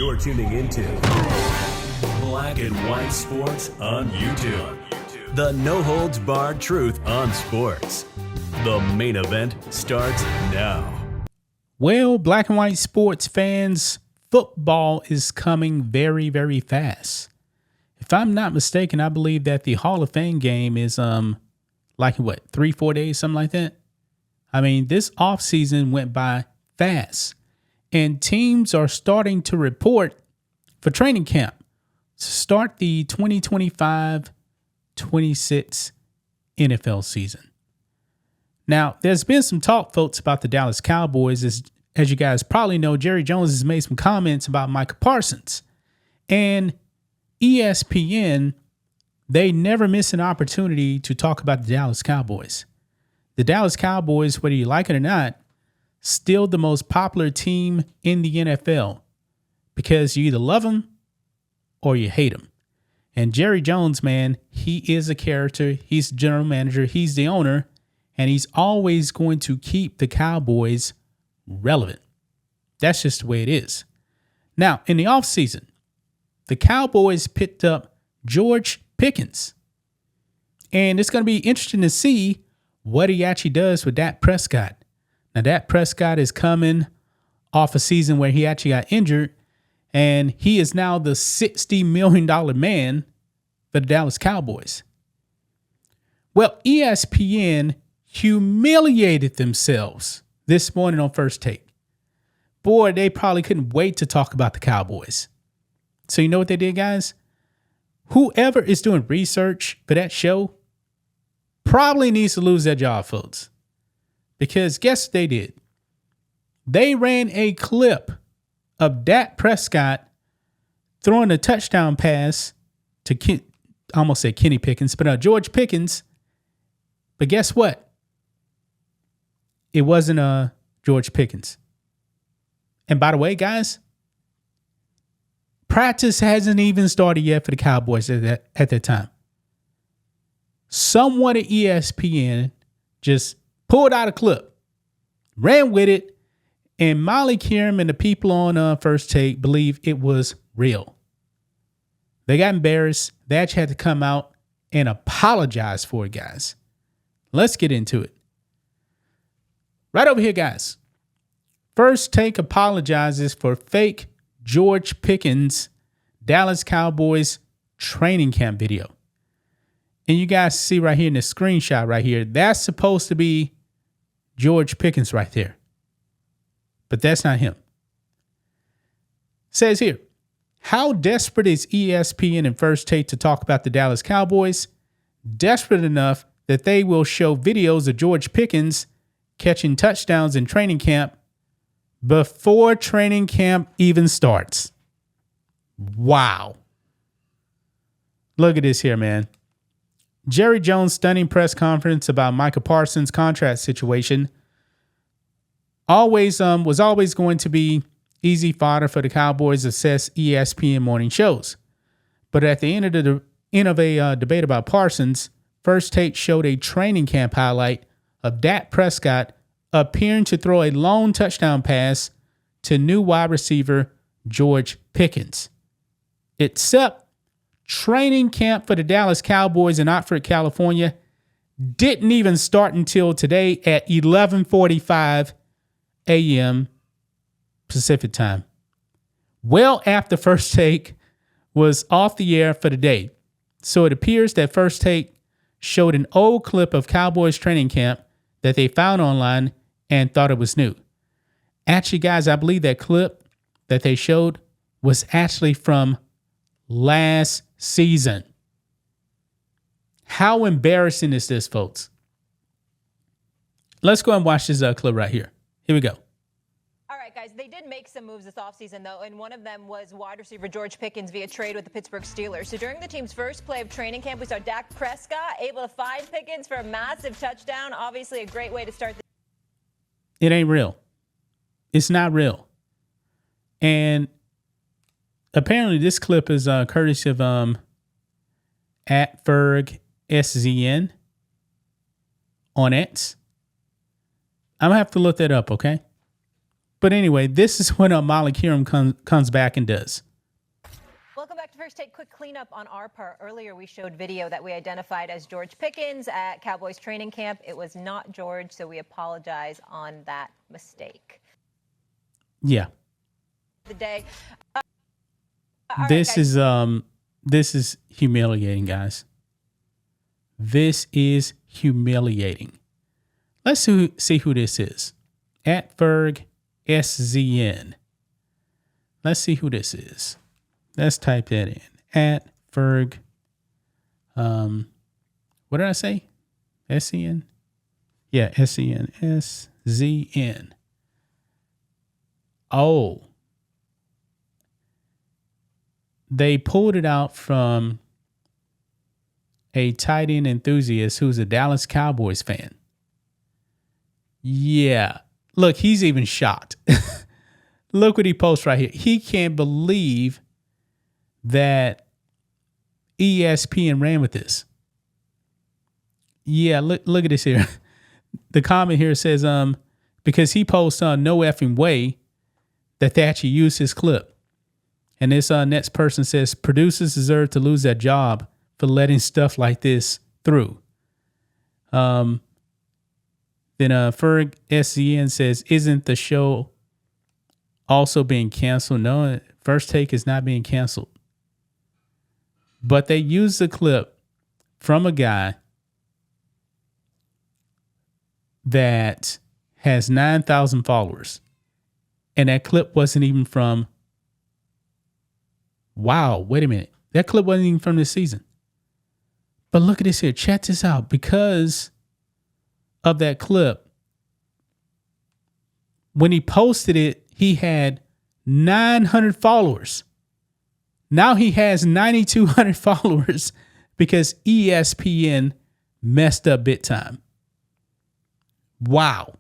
You're tuning into Black and White Sports on YouTube. The no-holds-barred truth on sports. The main event starts now. Well, Black and White Sports fans, football is coming very, very fast. If I'm not mistaken, I believe that the Hall of Fame game is 3-4 days, something like that. I mean, this offseason went by fast. And teams are starting to report for training camp to start the 2025-26 NFL season. Now, there's been some talk, folks, about the Dallas Cowboys. As you guys probably know, Jerry Jones has made some comments about Micah Parsons. And ESPN, they never miss an opportunity to talk about the Dallas Cowboys. The Dallas Cowboys, whether you like it or not, still the most popular team in the NFL because you either love them or you hate them. And Jerry Jones, man, he is a character. He's the general manager. He's the owner. And he's always going to keep the Cowboys relevant. That's just the way it is. Now, in the offseason, the Cowboys picked up George Pickens. And it's going to be interesting to see what he actually does with Dak Prescott. Now, Dak Prescott is coming off a season where he actually got injured, and he is now the $60 million man for the Dallas Cowboys. Well, ESPN humiliated themselves this morning on First Take. Boy, they probably couldn't wait to talk about the Cowboys. So you know what they did, guys? Whoever is doing research for that show probably needs to lose their job, folks. Because guess what they did? They ran a clip of Dak Prescott throwing a touchdown pass to I almost said Kenny Pickens, but George Pickens. But guess what? It wasn't George Pickens. And by the way, guys, practice hasn't even started yet for the Cowboys at that time. Someone at ESPN just pulled out a clip, ran with it, and Molly Kieran and the people on First Take believe it was real. They got embarrassed. They actually had to come out and apologize for it, guys. Let's get into it. Right over here, guys. First Take apologizes for fake George Pickens Dallas Cowboys training camp video. And you guys see right here in the screenshot right here, that's supposed to be George Pickens right there. But that's not him. Says here, how desperate is ESPN and First Take to talk about the Dallas Cowboys? Desperate enough that they will show videos of George Pickens catching touchdowns in training camp before training camp even starts. Wow. Look at this here, man. Jerry Jones' stunning press conference about Micah Parsons' contract situation was always going to be easy fodder for the Cowboys' assess ESPN morning shows. But at the end of a debate about Parsons, First Take showed a training camp highlight of Dak Prescott appearing to throw a lone touchdown pass to new wide receiver George Pickens. Except training camp for the Dallas Cowboys in Oxford, California didn't even start until today at 11:45 a.m. Pacific time. Well after First Take was off the air for the day. So it appears that First Take showed an old clip of Cowboys training camp that they found online and thought it was new. Actually, guys, I believe that clip that they showed was actually from last season. How embarrassing is this, folks? Let's go and watch this clip right here. Here we go. All right, guys, they did make some moves this offseason, though, and one of them was wide receiver George Pickens via trade with the Pittsburgh Steelers. So during the team's first play of training camp, we saw Dak Prescott able to find Pickens for a massive touchdown. Obviously, a great way to start the It ain't real. It's not real. And apparently this clip is courtesy of at Ferg SZN on X. I'm going to have to look that up, okay? But anyway, this is what Malik Hiram comes back and does. Welcome back to First Take. Quick cleanup on our part. Earlier, we showed video that we identified as George Pickens at Cowboys training camp. It was not George, so we apologize on that mistake. Yeah. The day. This is humiliating, guys. This is humiliating. Let's see who this is. At Ferg SZN. Let's see who this is. Let's type that in. At Ferg. What did I say? SCN? Yeah, SCN. SZN. Oh. They pulled it out from a tight end enthusiast who's a Dallas Cowboys fan. Yeah. Look, he's even shocked. Look what he posts right here. He can't believe that ESPN ran with this. Yeah, look at this here. The comment here says, because he posts on no effing way that they actually used his clip. And this next person says, producers deserve to lose their job for letting stuff like this through. Then Ferg SCN says, isn't the show also being canceled? No, First Take is not being canceled. But they used the clip from a guy that has 9,000 followers. And that clip wasn't even from... Wow, wait a minute. That clip wasn't even from this season. But look at this here. Check this out. Because of that clip, when he posted it, he had 900 followers. Now he has 9,200 followers because ESPN messed up big time. Wow.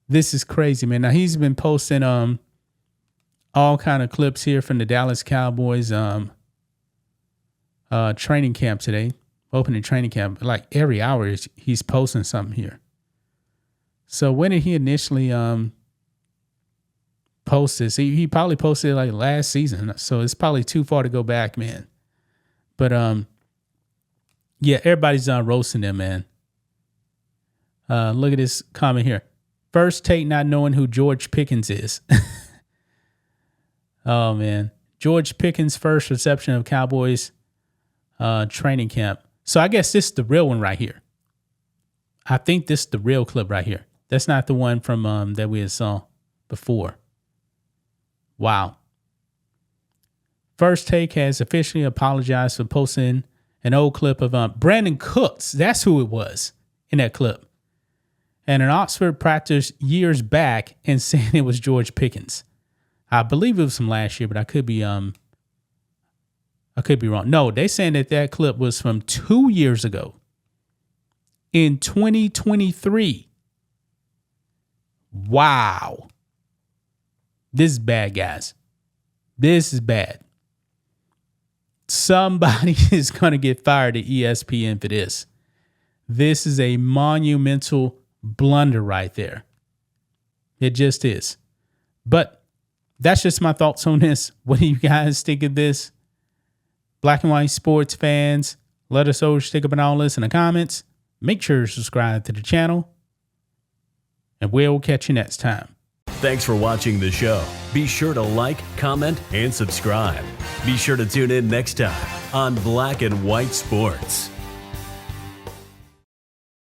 This is crazy, man. Now he's been posting all kind of clips here from the Dallas Cowboys training camp today, opening training camp. Like every hour he's posting something here. So when did he initially post this? He probably posted it like last season. So it's probably too far to go back, man. But yeah, everybody's roasting him, man. Look at this comment here. First Take not knowing who George Pickens is. Oh, man. George Pickens' first reception of Cowboys training camp. So I guess this is the real one right here. I think this is the real clip right here. That's not the one from that we had saw before. Wow. First Take has officially apologized for posting an old clip of Brandon Cooks. That's who it was in that clip. And an Oxford practice years back and saying it was George Pickens. I believe it was from last year, but I could be wrong. No, they saying that clip was from 2 years ago. In 2023. Wow. This is bad, guys. This is bad. Somebody is going to get fired at ESPN for this. This is a monumental blunder right there. It just is. But that's just my thoughts on this. What do you guys think of this? Black and white sports fans, let us know, stick up in all this in the comments. Make sure to subscribe to the channel. And we'll catch you next time. Thanks for watching the show. Be sure to like, comment, and subscribe. Be sure to tune in next time on Black and White Sports.